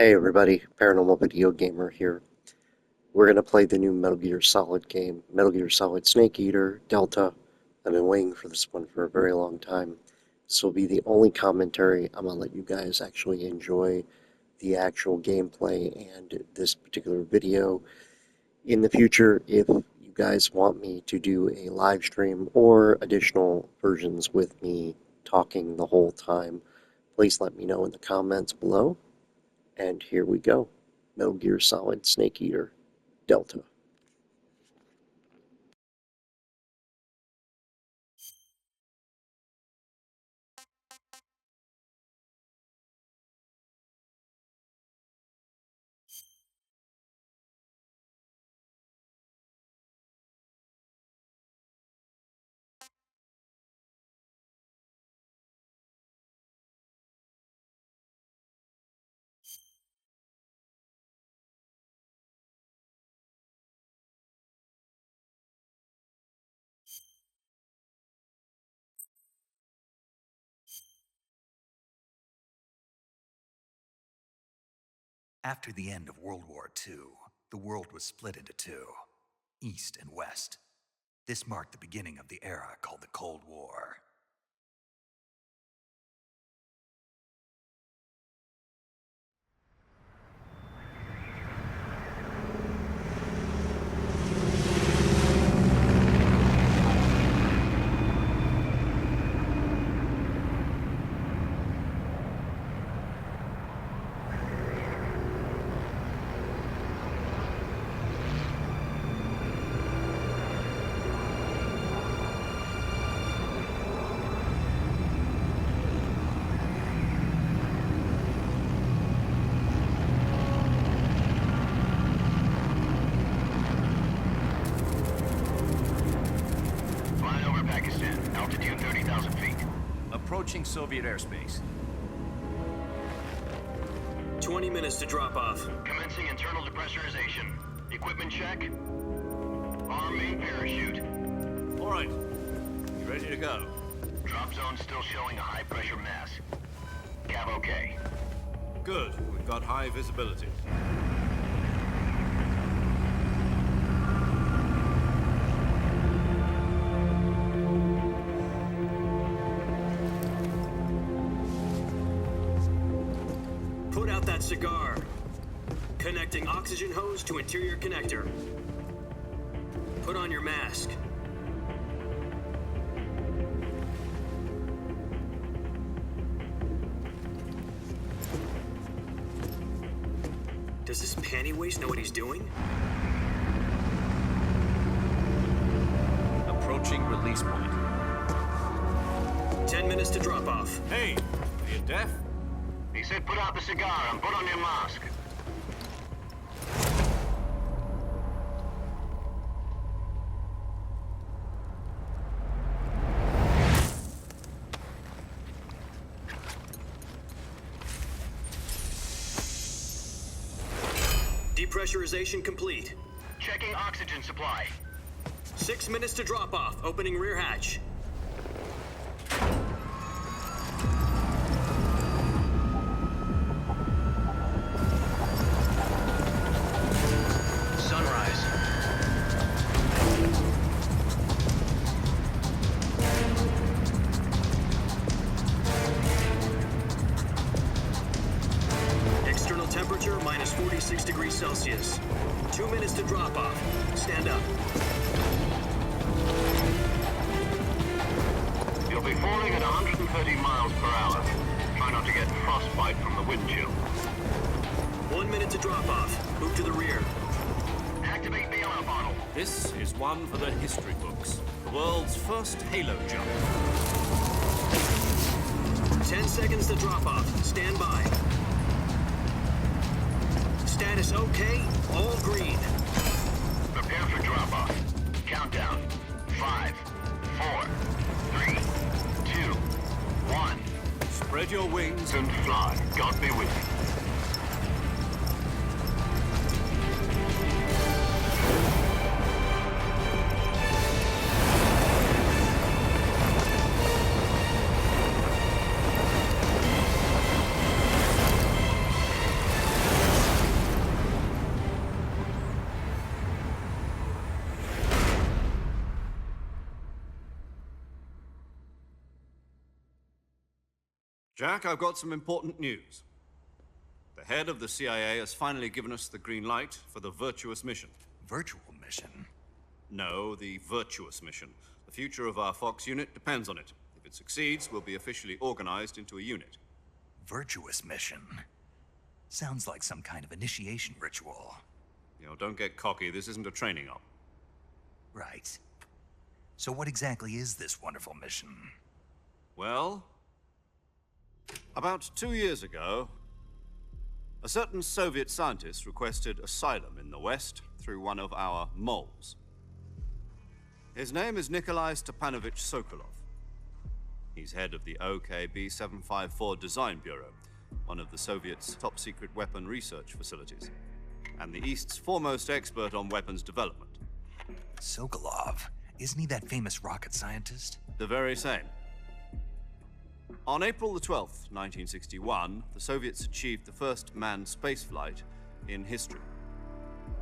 Hey everybody, Paranormal Video Gamer here. We're going to play the new Metal Gear Solid game, Metal Gear Solid Snake Eater Delta. I've been waiting for this one for a very long time. This will be the only commentary. I'm going to let you guys actually enjoy the actual gameplay and this particular video. In the future, if you guys want me to do a live stream or additional versions with me talking the whole time, please let me know in the comments below. And here we go. Metal Gear Solid Snake Eater Delta. After the end of World War II, the world was split into two, East and West. This marked the beginning of the era called the Cold War. Altitude 30,000 feet. Approaching Soviet airspace. 20 minutes to drop off. Commencing internal depressurization. Equipment check. Arm main parachute. All right. You ready to go? Drop zone still showing a high pressure mass. Cav okay. Good. We've got high visibility. Put out that cigar. Connecting oxygen hose to interior connector. Put on your mask. Does this panty waste know what he's doing? Approaching release point. 10 minutes to drop off. Hey, are you deaf? He said put out the cigar and put on your mask. Depressurization complete. Checking oxygen supply. 6 minutes to drop off. Opening rear hatch. Sunrise. External temperature minus 46 degrees Celsius. 2 minutes to drop off. Stand up. You'll be falling at 130 miles per hour. Try not to get frostbite from the wind chill. 1 minute to drop off. Move to the rear. Activate the alarm bottle. This is one for the history books. The world's first halo jump. 10 seconds to drop off. Stand by. Status okay. All green. Prepare for drop-off. Countdown. 5, 4, 3, 2, 1. Spread your wings And fly. God be with you. Jack, I've got some important news. The head of the CIA has finally given us the green light for the Virtuous mission. Virtual mission? No, the Virtuous mission. The future of our Fox unit depends on it. If it succeeds, we'll be officially organized into a unit. Virtuous mission? Sounds like some kind of initiation ritual. You know, don't get cocky. This isn't a training op. Right. So what exactly is this wonderful mission? Well, about 2 years ago, a certain Soviet scientist requested asylum in the West through one of our moles. His name is Nikolai Stepanovich Sokolov. He's head of the OKB-754 Design Bureau, one of the Soviets' top-secret weapon research facilities, and the East's foremost expert on weapons development. Sokolov? Isn't he that famous rocket scientist? The very same. On April the 12th, 1961, the Soviets achieved the first manned spaceflight in history.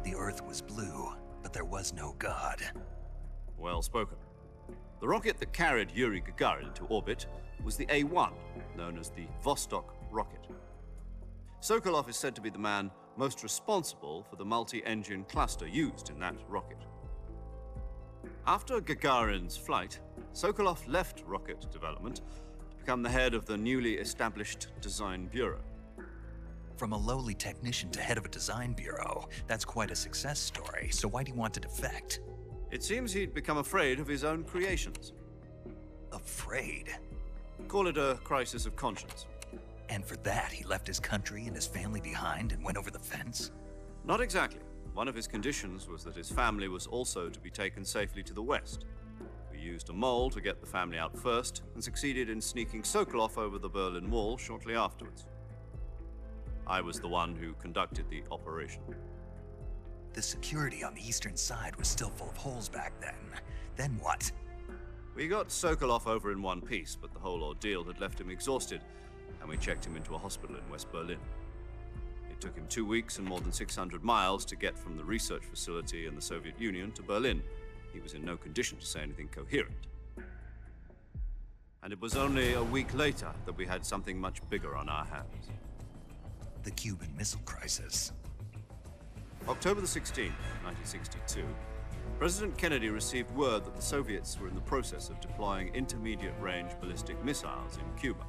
The Earth was blue, but there was no God. Well spoken. The rocket that carried Yuri Gagarin into orbit was the A-1, known as the Vostok rocket. Sokolov is said to be the man most responsible for the multi-engine cluster used in that rocket. After Gagarin's flight, Sokolov left rocket development to become the head of the newly established Design Bureau. From a lowly technician to head of a design bureau, that's quite a success story, so why'd he want to defect? It seems he'd become afraid of his own creations. Afraid? Call it a crisis of conscience. And for that, he left his country and his family behind and went over the fence? Not exactly. One of his conditions was that his family was also to be taken safely to the West. We used a mole to get the family out first and succeeded in sneaking Sokolov over the Berlin Wall shortly afterwards. I was the one who conducted the operation. The security on the eastern side was still full of holes back then. Then what? We got Sokolov over in one piece, but the whole ordeal had left him exhausted, and we checked him into a hospital in West Berlin. It took him 2 weeks and more than 600 miles to get from the research facility in the Soviet Union to Berlin. He was in no condition to say anything coherent. And it was only a week later that we had something much bigger on our hands. The Cuban Missile Crisis. October the 16th, 1962, President Kennedy received word that the Soviets were in the process of deploying intermediate-range ballistic missiles in Cuba.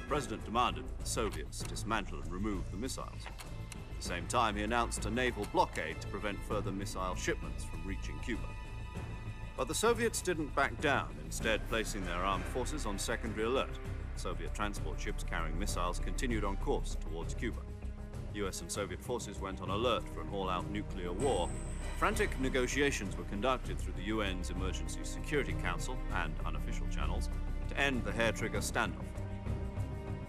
The President demanded that the Soviets dismantle and remove the missiles. At the same time, he announced a naval blockade to prevent further missile shipments from reaching Cuba. But the Soviets didn't back down, instead placing their armed forces on secondary alert. Soviet transport ships carrying missiles continued on course towards Cuba. US and Soviet forces went on alert for an all-out nuclear war. Frantic negotiations were conducted through the UN's Emergency Security Council and unofficial channels to end the hair-trigger standoff.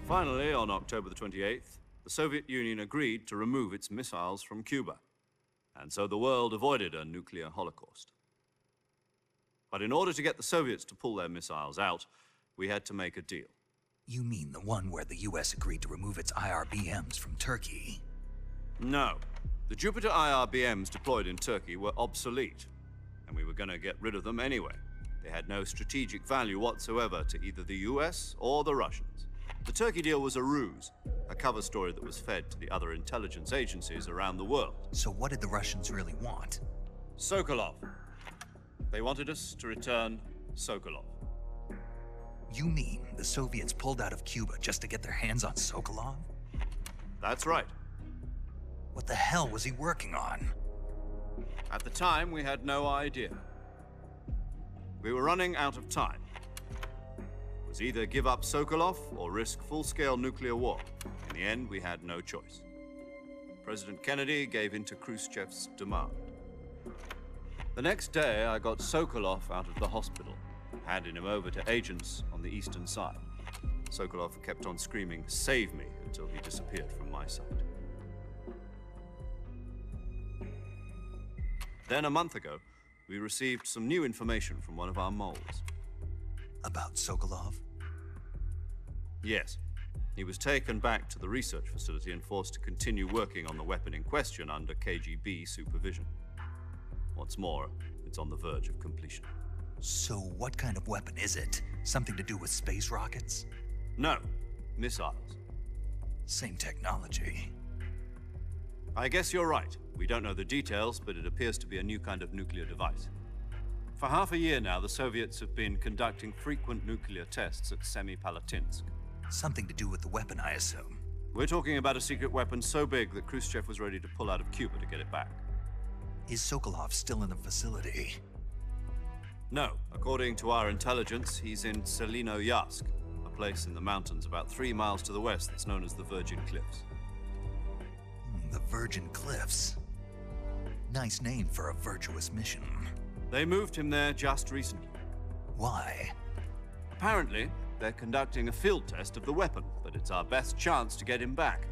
Finally, on October the 28th, the Soviet Union agreed to remove its missiles from Cuba, and so the world avoided a nuclear holocaust. But in order to get the Soviets to pull their missiles out, we had to make a deal. You mean the one where the US agreed to remove its IRBMs from Turkey? No. The Jupiter IRBMs deployed in Turkey were obsolete, and we were going to get rid of them anyway. They had no strategic value whatsoever to either the US or the Russians. The Turkey deal was a ruse, a cover story that was fed to the other intelligence agencies around the world. So what did the Russians really want? Sokolov. They wanted us to return Sokolov. You mean the Soviets pulled out of Cuba just to get their hands on Sokolov? That's right. What the hell was he working on? At the time, we had no idea. We were running out of time. It was either give up Sokolov or risk full-scale nuclear war. In the end, we had no choice. President Kennedy gave in to Khrushchev's demand. The next day, I got Sokolov out of the hospital, handing him over to agents on the eastern side. Sokolov kept on screaming, "Save me," until he disappeared from my sight. Then a month ago, we received some new information from one of our moles. About Sokolov? Yes. He was taken back to the research facility and forced to continue working on the weapon in question under KGB supervision. What's more, it's on the verge of completion. So what kind of weapon is it? Something to do with space rockets? No, missiles. Same technology. I guess you're right. We don't know the details, but it appears to be a new kind of nuclear device. For half a year now, the Soviets have been conducting frequent nuclear tests at Semipalatinsk. Something to do with the weapon, I assume. We're talking about a secret weapon so big that Khrushchev was ready to pull out of Cuba to get it back. Is Sokolov still in the facility? No, according to our intelligence, he's in Selinoyarsk, a place in the mountains about 3 miles to the west that's known as the Virgin Cliffs. The Virgin Cliffs. Nice name for a virtuous mission. They moved him there just recently. Why? Apparently, they're conducting a field test of the weapon, but it's our best chance to get him back.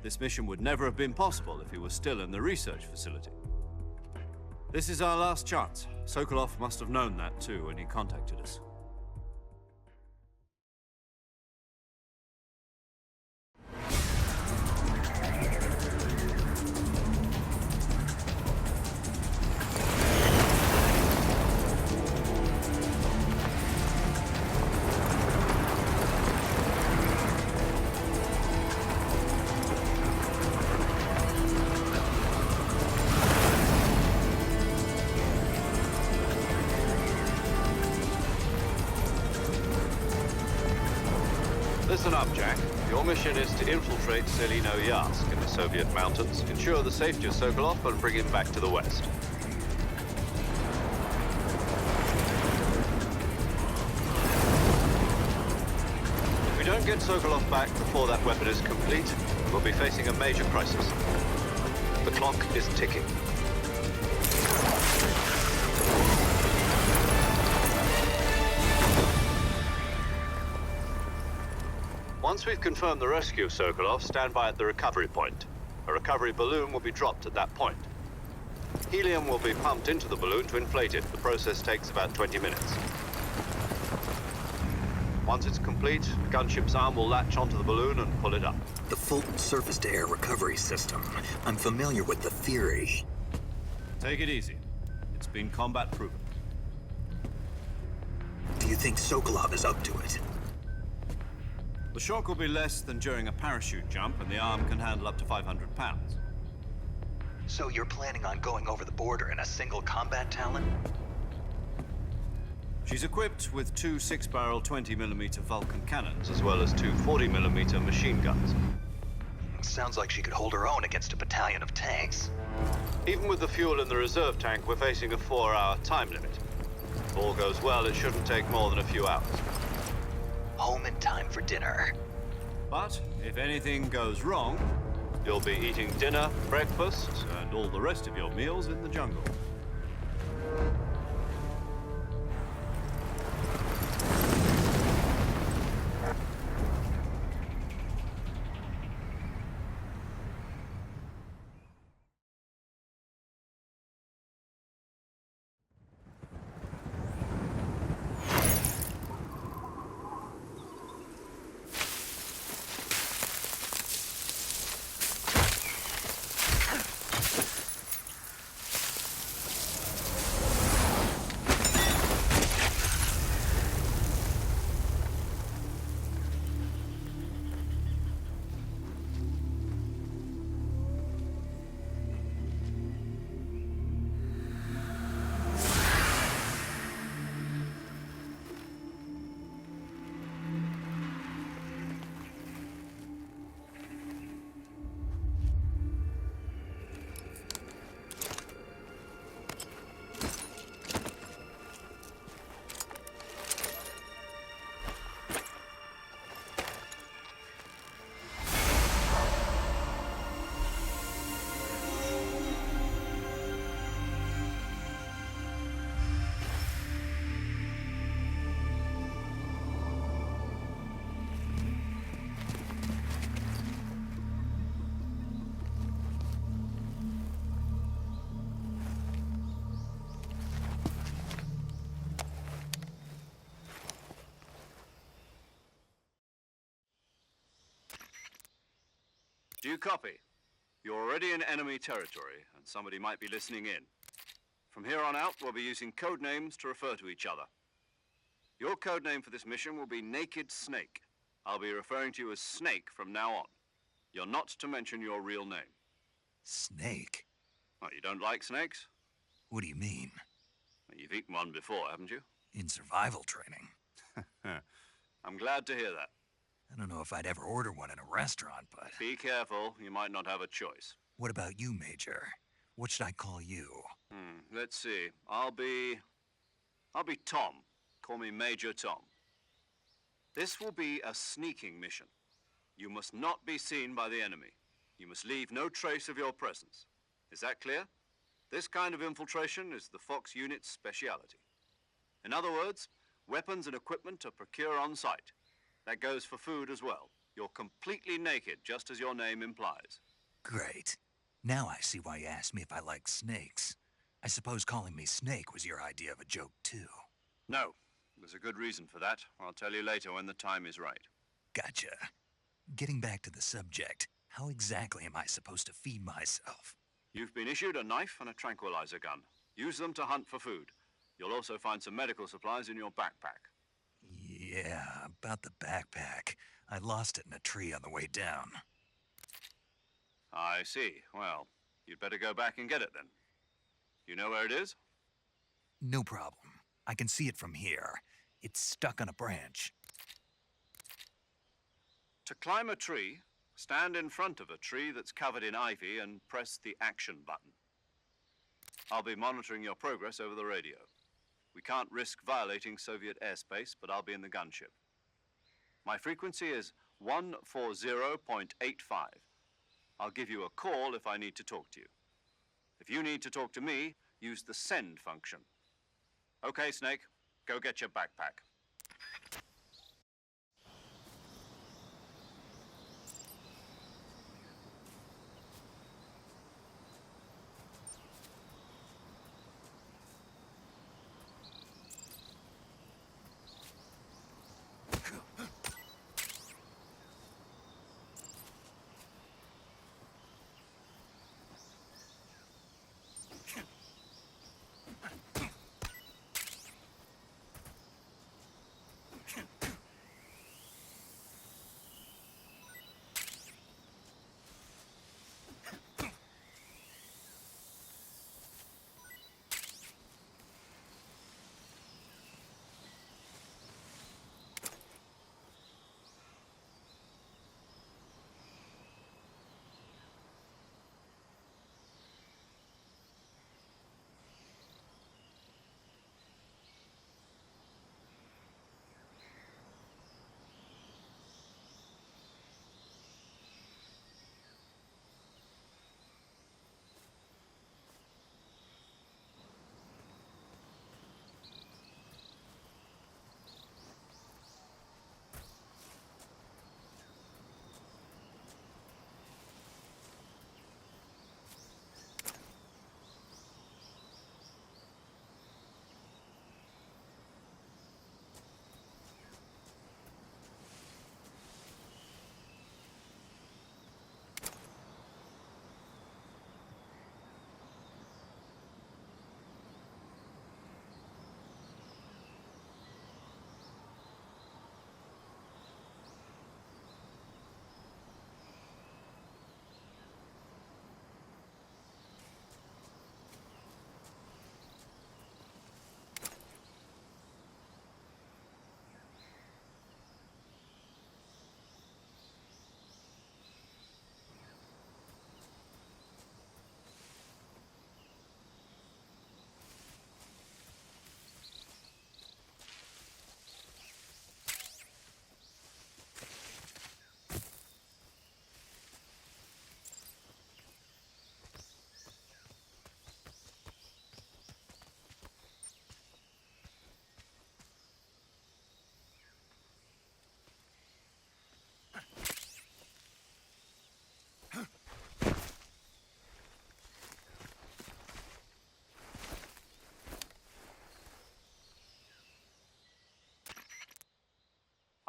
This mission would never have been possible if he was still in the research facility. This is our last chance. Sokolov must have known that too when he contacted us. Listen up, Jack. Your mission is to infiltrate Selinoyarsk in the Soviet mountains, ensure the safety of Sokolov, and bring him back to the west. If we don't get Sokolov back before that weapon is complete, we'll be facing a major crisis. The clock is ticking. Once we've confirmed the rescue of Sokolov, stand by at the recovery point. A recovery balloon will be dropped at that point. Helium will be pumped into the balloon to inflate it. The process takes about 20 minutes. Once it's complete, the gunship's arm will latch onto the balloon and pull it up. The Fulton surface-to-air recovery system. I'm familiar with the theory. Take it easy. It's been combat proven. Do you think Sokolov is up to it? The shock will be less than during a parachute jump, and the arm can handle up to 500 pounds. So you're planning on going over the border in a single combat Talon? She's equipped with 2 6-barrel 20mm Vulcan cannons, as well as 2 40mm machine guns. Sounds like she could hold her own against a battalion of tanks. Even with the fuel in the reserve tank, we're facing a 4-hour time limit. If all goes well, it shouldn't take more than a few hours. Home in time for dinner. But if anything goes wrong, you'll be eating dinner, breakfast, and all the rest of your meals in the jungle. Do you copy? You're already in enemy territory, and somebody might be listening in. From here on out, we'll be using code names to refer to each other. Your code name for this mission will be Naked Snake. I'll be referring to you as Snake from now on. You're not to mention your real name. Snake? What, you don't like snakes? What do you mean? Well, you've eaten one before, haven't you? In survival training? I'm glad to hear that. I don't know if I'd ever order one in a restaurant, but... Be careful, you might not have a choice. What about you, Major? What should I call you? Let's see. I'll be Tom. Call me Major Tom. This will be a sneaking mission. You must not be seen by the enemy. You must leave no trace of your presence. Is that clear? This kind of infiltration is the Fox unit's speciality. In other words, weapons and equipment are procured on site. That goes for food as well. You're completely naked, just as your name implies. Great. Now I see why you asked me if I like snakes. I suppose calling me Snake was your idea of a joke, too. No, there's a good reason for that. I'll tell you later when the time is right. Gotcha. Getting back to the subject, how exactly am I supposed to feed myself? You've been issued a knife and a tranquilizer gun. Use them to hunt for food. You'll also find some medical supplies in your backpack. Yeah, about the backpack. I lost it in a tree on the way down. I see. Well, you'd better go back and get it then. You know where it is? No problem. I can see it from here. It's stuck on a branch. To climb a tree, stand in front of a tree that's covered in ivy and press the action button. I'll be monitoring your progress over the radio. We can't risk violating Soviet airspace, but I'll be in the gunship. My frequency is 140.85. I'll give you a call if I need to talk to you. If you need to talk to me, use the send function. Okay, Snake, go get your backpack.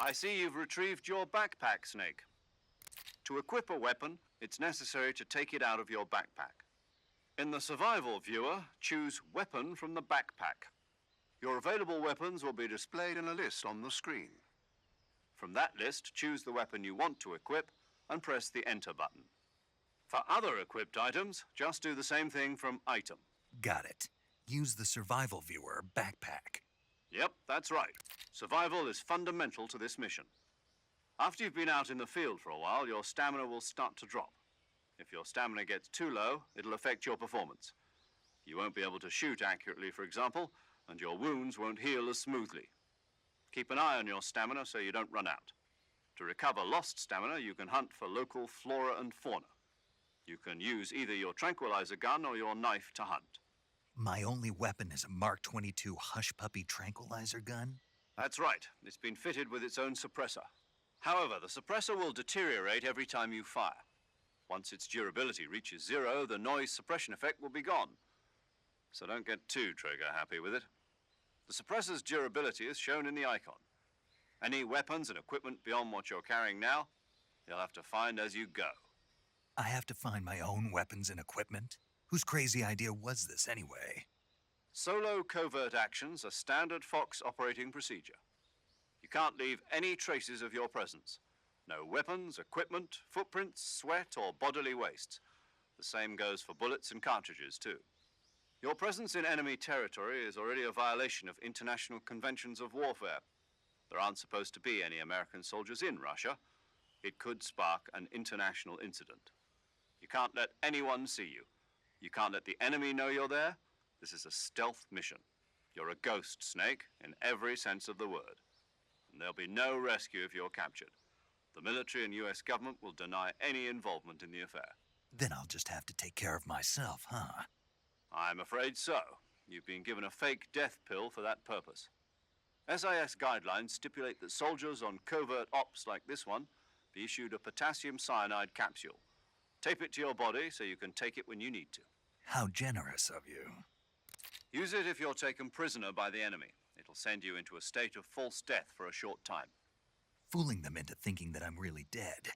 I see you've retrieved your backpack, Snake. To equip a weapon, it's necessary to take it out of your backpack. In the survival viewer, choose Weapon from the backpack. Your available weapons will be displayed in a list on the screen. From that list, choose the weapon you want to equip and press the Enter button. For other equipped items, just do the same thing from Item. Got it. Use the survival viewer backpack. Yep, that's right. Survival is fundamental to this mission. After you've been out in the field for a while, your stamina will start to drop. If your stamina gets too low, it'll affect your performance. You won't be able to shoot accurately, for example, and your wounds won't heal as smoothly. Keep an eye on your stamina so you don't run out. To recover lost stamina, you can hunt for local flora and fauna. You can use either your tranquilizer gun or your knife to hunt. My only weapon is a Mark 22 Hush Puppy tranquilizer gun? That's right. It's been fitted with its own suppressor. However, the suppressor will deteriorate every time you fire. Once its durability reaches 0, the noise suppression effect will be gone. So don't get too trigger-happy with it. The suppressor's durability is shown in the icon. Any weapons and equipment beyond what you're carrying now, you'll have to find as you go. I have to find my own weapons and equipment? Whose crazy idea was this anyway? Solo covert actions are standard Fox operating procedure. You can't leave any traces of your presence. No weapons, equipment, footprints, sweat, or bodily wastes. The same goes for bullets and cartridges, too. Your presence in enemy territory is already a violation of international conventions of warfare. There aren't supposed to be any American soldiers in Russia. It could spark an international incident. You can't let anyone see you. You can't let the enemy know you're there. This is a stealth mission. You're a ghost, Snake, in every sense of the word. And there'll be no rescue if you're captured. The military and U.S. government will deny any involvement in the affair. Then I'll just have to take care of myself, huh? I'm afraid so. You've been given a fake death pill for that purpose. SIS guidelines stipulate that soldiers on covert ops like this one be issued a potassium cyanide capsule. Tape it to your body so you can take it when you need to. How generous of you. Use it if you're taken prisoner by the enemy. It'll send you into a state of false death for a short time. Fooling them into thinking that I'm really dead.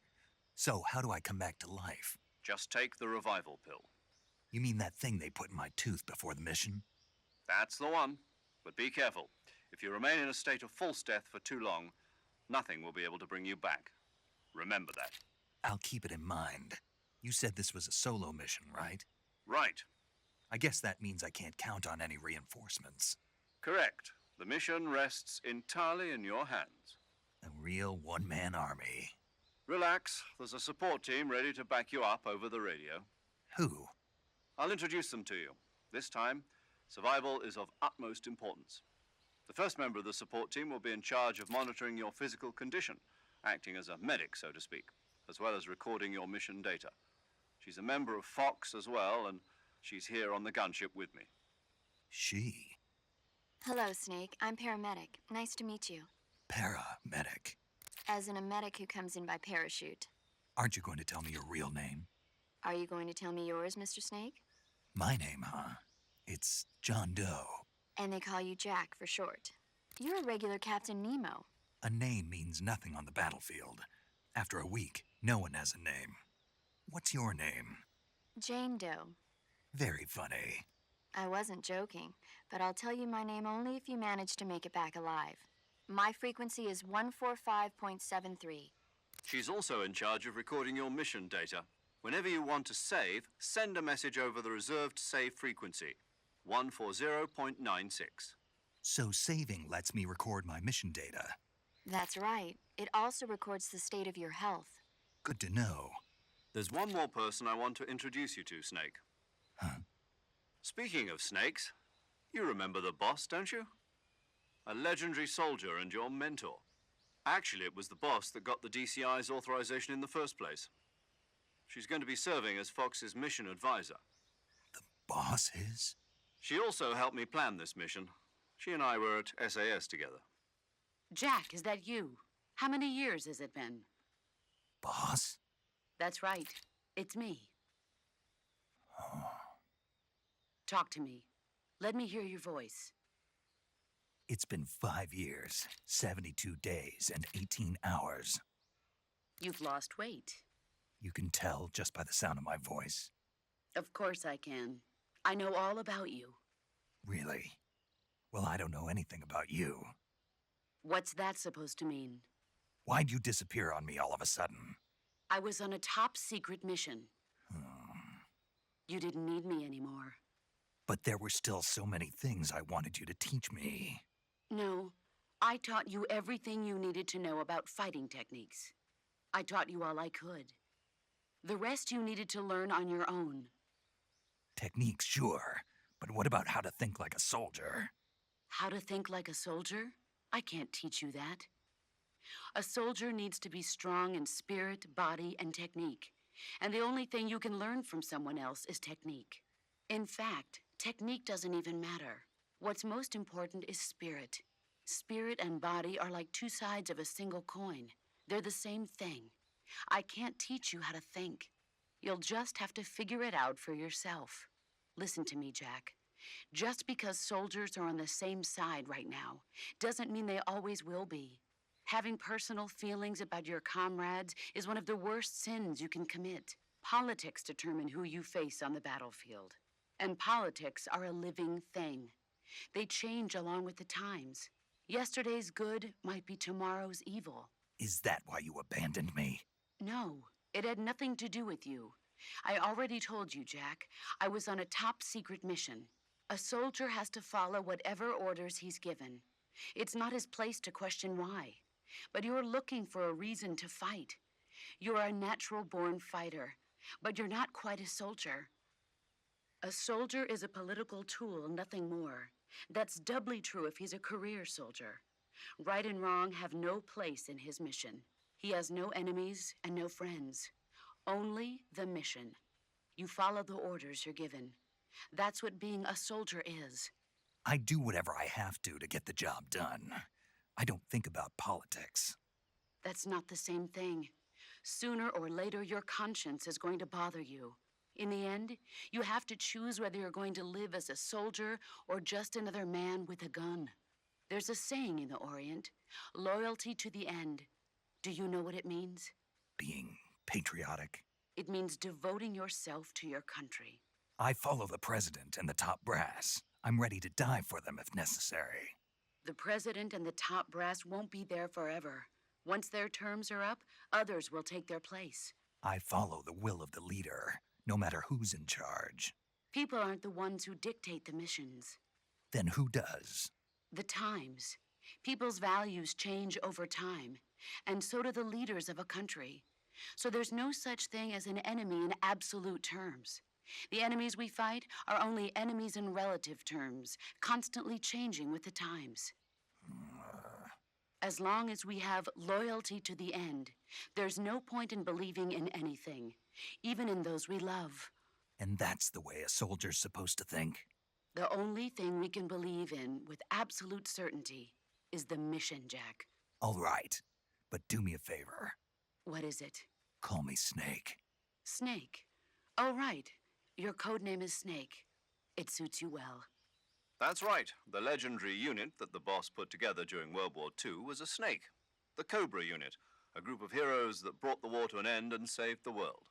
So how do I come back to life? Just take the revival pill. You mean that thing they put in my tooth before the mission? That's the one. But be careful. If you remain in a state of false death for too long, nothing will be able to bring you back. Remember that. I'll keep it in mind. You said this was a solo mission, right? Right. I guess that means I can't count on any reinforcements. Correct. The mission rests entirely in your hands. A real one-man army. Relax. There's a support team ready to back you up over the radio. Who? I'll introduce them to you. This time, survival is of utmost importance. The first member of the support team will be in charge of monitoring your physical condition, acting as a medic, so to speak, as well as recording your mission data. She's a member of Fox as well, and she's here on the gunship with me. She? Hello, Snake. I'm paramedic. Nice to meet you. Paramedic. As in a medic who comes in by parachute. Aren't you going to tell me your real name? Are you going to tell me yours, Mr. Snake? My name, huh? It's John Doe. And they call you Jack for short. You're a regular Captain Nemo. A name means nothing on the battlefield. After a week, no one has a name. What's your name? Jane Doe. Very funny. I wasn't joking, but I'll tell you my name only if you manage to make it back alive. My frequency is 145.73. She's also in charge of recording your mission data. Whenever you want to save, send a message over the reserved save frequency, 140.96. So saving lets me record my mission data. That's right. It also records the state of your health. Good to know. There's one more person I want to introduce you to, Snake. Huh? Speaking of snakes, you remember the boss, don't you? A legendary soldier and your mentor. Actually, it was the boss that got the DCI's authorization in the first place. She's going to be serving as Fox's mission advisor. The boss is? She also helped me plan this mission. She and I were at SAS together. Jack, is that you? How many years has it been? Boss? That's right. It's me. Talk to me. Let me hear your voice. It's been 5 years, 72 days, and 18 hours. You've lost weight. You can tell just by the sound of my voice. Of course I can. I know all about you. Really? Well, I don't know anything about you. What's that supposed to mean? Why'd you disappear on me all of a sudden? I was on a top secret mission. You didn't need me anymore. But there were still so many things I wanted you to teach me. No, I taught you everything you needed to know about fighting techniques. I taught you all I could. The rest you needed to learn on your own. Techniques, sure. But what about how to think like a soldier? How to think like a soldier? I can't teach you that. A soldier needs to be strong in spirit, body, and technique. And the only thing you can learn from someone else is technique. In fact, technique doesn't even matter. What's most important is spirit. Spirit and body are like two sides of a single coin. They're the same thing. I can't teach you how to think. You'll just have to figure it out for yourself. Listen to me, Jack. Just because soldiers are on the same side right now doesn't mean they always will be. Having personal feelings about your comrades is one of the worst sins you can commit. Politics determine who you face on the battlefield. And politics are a living thing. They change along with the times. Yesterday's good might be tomorrow's evil. Is that why you abandoned me? No, it had nothing to do with you. I already told you, Jack. I was on a top secret mission. A soldier has to follow whatever orders he's given. It's not his place to question why. But you're looking for a reason to fight. You're a natural-born fighter, but you're not quite a soldier. A soldier is a political tool, nothing more. That's doubly true if he's a career soldier. Right and wrong have no place in his mission. He has no enemies and no friends. Only the mission. You follow the orders you're given. That's what being a soldier is. I do whatever I have to get the job done. I don't think about politics. That's not the same thing. Sooner or later, your conscience is going to bother you. In the end, you have to choose whether you're going to live as a soldier or just another man with a gun. There's a saying in the Orient, loyalty to the end. Do you know what it means? Being patriotic. It means devoting yourself to your country. I follow the president and the top brass. I'm ready to die for them if necessary. The president and the top brass won't be there forever. Once their terms are up, others will take their place. I follow the will of the leader, no matter who's in charge. People aren't the ones who dictate the missions. Then who does? The times. People's values change over time, and so do the leaders of a country. So there's no such thing as an enemy in absolute terms. The enemies we fight are only enemies in relative terms, constantly changing with the times. As long as we have loyalty to the end, there's no point in believing in anything, even in those we love. And that's the way a soldier's supposed to think? The only thing we can believe in with absolute certainty is the mission, Jack. All right, but do me a favor. What is it? Call me Snake. Snake. Oh, right. Your code name is Snake. It suits you well. That's right. The legendary unit that the boss put together during World War II was a snake. The Cobra unit, a group of heroes that brought the war to an end and saved the world.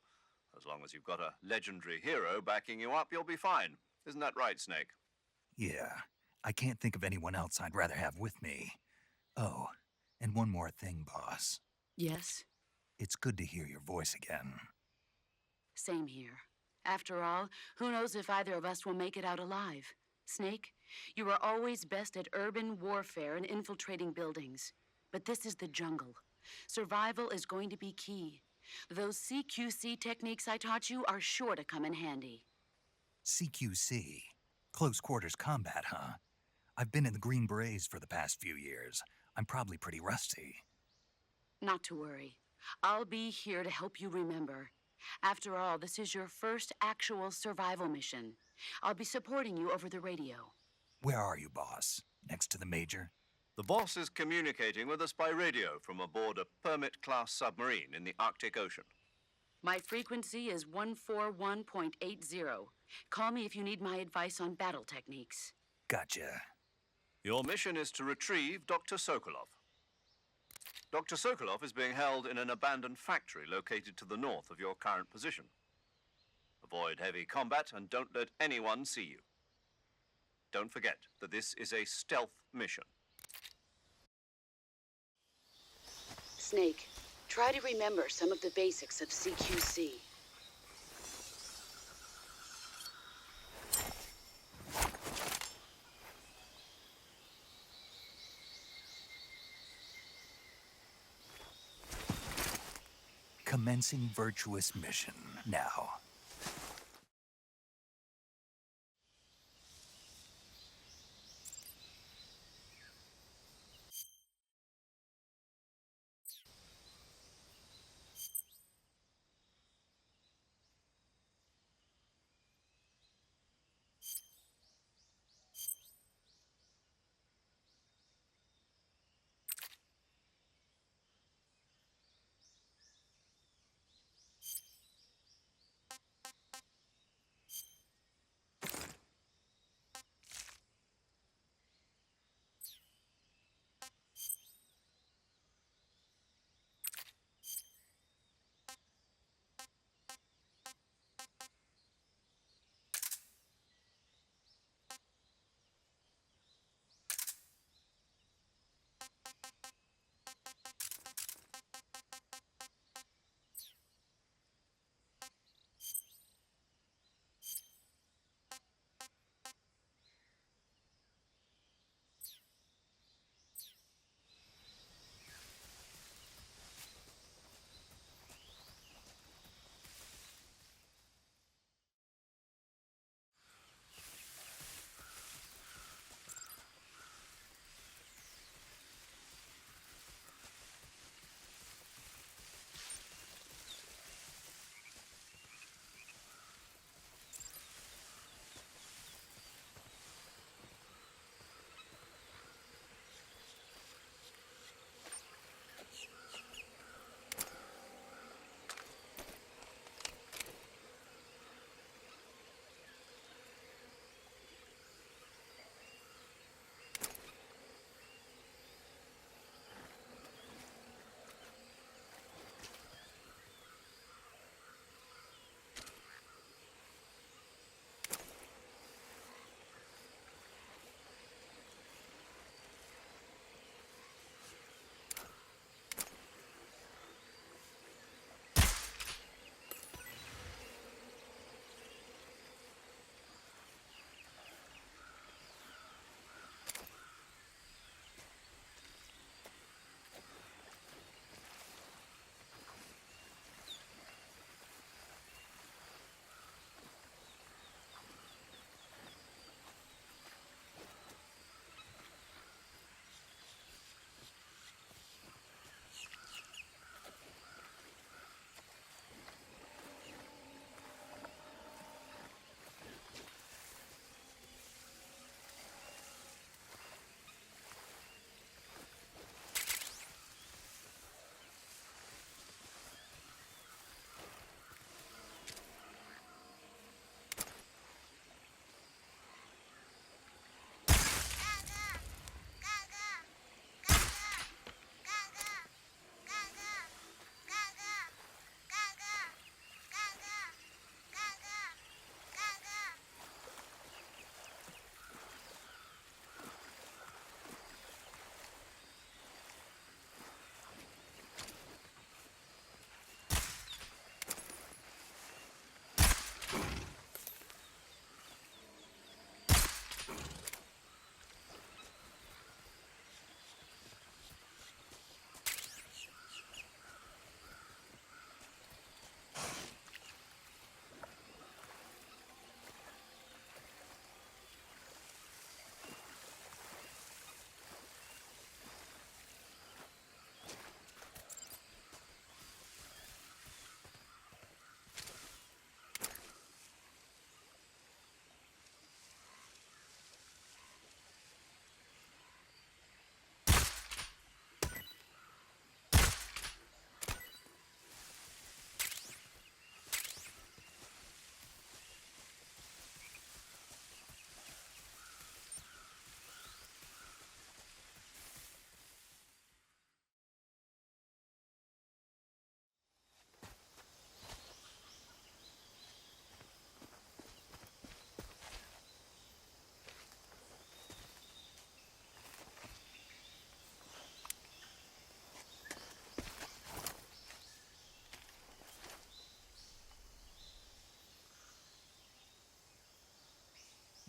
As long as you've got a legendary hero backing you up, you'll be fine. Isn't that right, Snake? Yeah, I can't think of anyone else I'd rather have with me. Oh, and one more thing, boss. Yes? It's good to hear your voice again. Same here. After all, who knows if either of us will make it out alive? Snake, you are always best at urban warfare and infiltrating buildings. But this is the jungle. Survival is going to be key. Those CQC techniques I taught you are sure to come in handy. CQC? Close quarters combat, huh? I've been in the Green Berets for the past few years. I'm probably pretty rusty. Not to worry. I'll be here to help you remember. After all, this is your first actual survival mission. I'll be supporting you over the radio. Where are you, boss? Next to the Major? The boss is communicating with us by radio from aboard a Permit-class submarine in the Arctic Ocean. My frequency is 141.80. Call me if you need my advice on battle techniques. Gotcha. Your mission is to retrieve Dr. Sokolov. Dr. Sokolov is being held in an abandoned factory located to the north of your current position. Avoid heavy combat and don't let anyone see you. Don't forget that this is a stealth mission. Snake, try to remember some of the basics of CQC. Commencing virtuous mission now.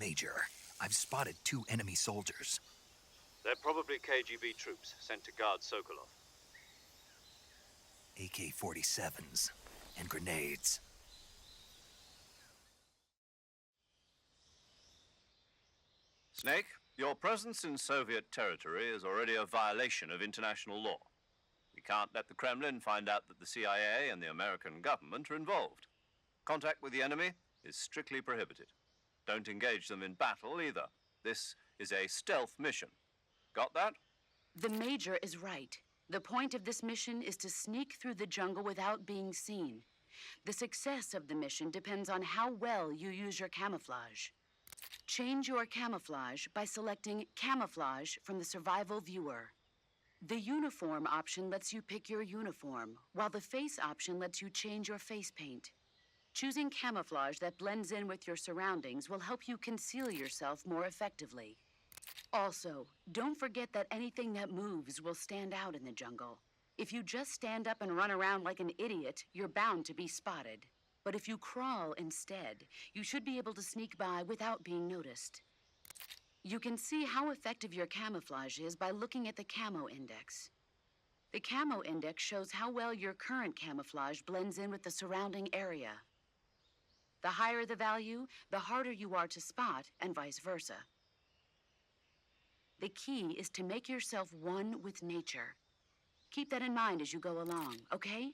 Major, I've spotted 2 enemy soldiers. They're probably KGB troops sent to guard Sokolov. AK-47s and grenades. Snake, your presence in Soviet territory is already a violation of international law. We can't let the Kremlin find out that the CIA and the American government are involved. Contact with the enemy is strictly prohibited. Don't engage them in battle either. This is a stealth mission. Got that? The Major is right. The point of this mission is to sneak through the jungle without being seen. The success of the mission depends on how well you use your camouflage. Change your camouflage by selecting Camouflage from the Survival Viewer. The Uniform option lets you pick your uniform, while the Face option lets you change your face paint. Choosing camouflage that blends in with your surroundings will help you conceal yourself more effectively. Also, don't forget that anything that moves will stand out in the jungle. If you just stand up and run around like an idiot, you're bound to be spotted. But if you crawl instead, you should be able to sneak by without being noticed. You can see how effective your camouflage is by looking at the Camo Index. The Camo Index shows how well your current camouflage blends in with the surrounding area. The higher the value, the harder you are to spot, and vice versa. The key is to make yourself one with nature. Keep that in mind as you go along, okay?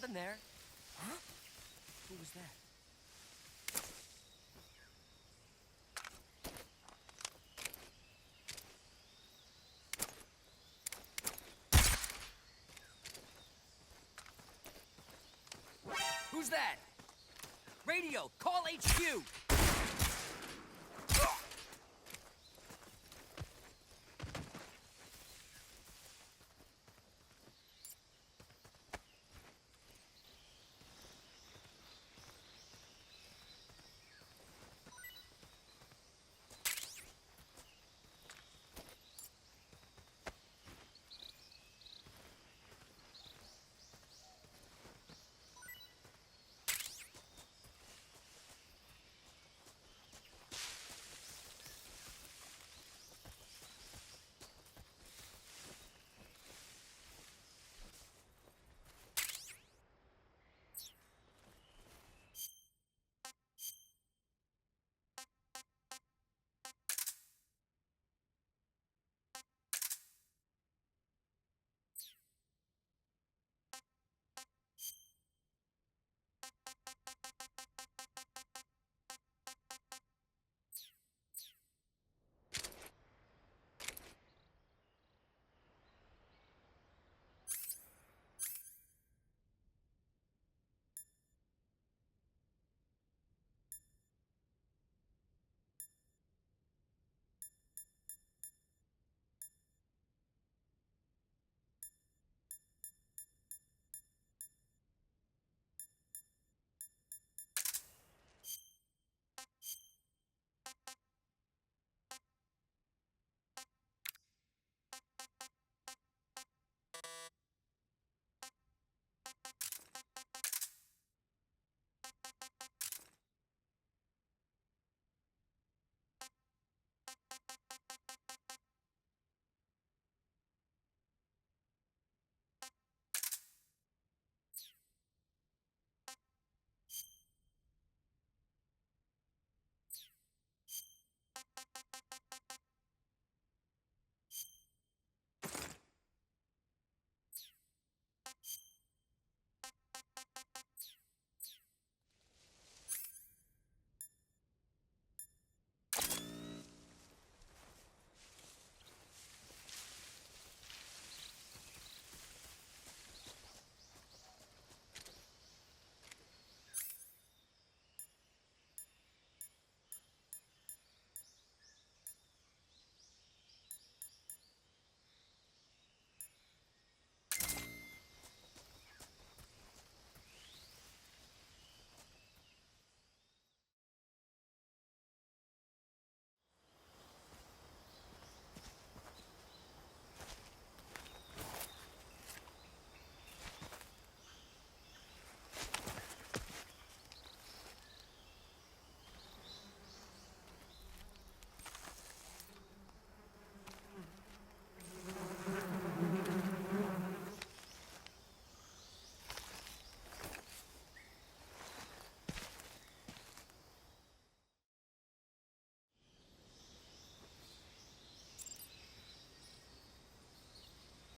happened there? Huh? Who was that? Who's that? Radio, call HQ!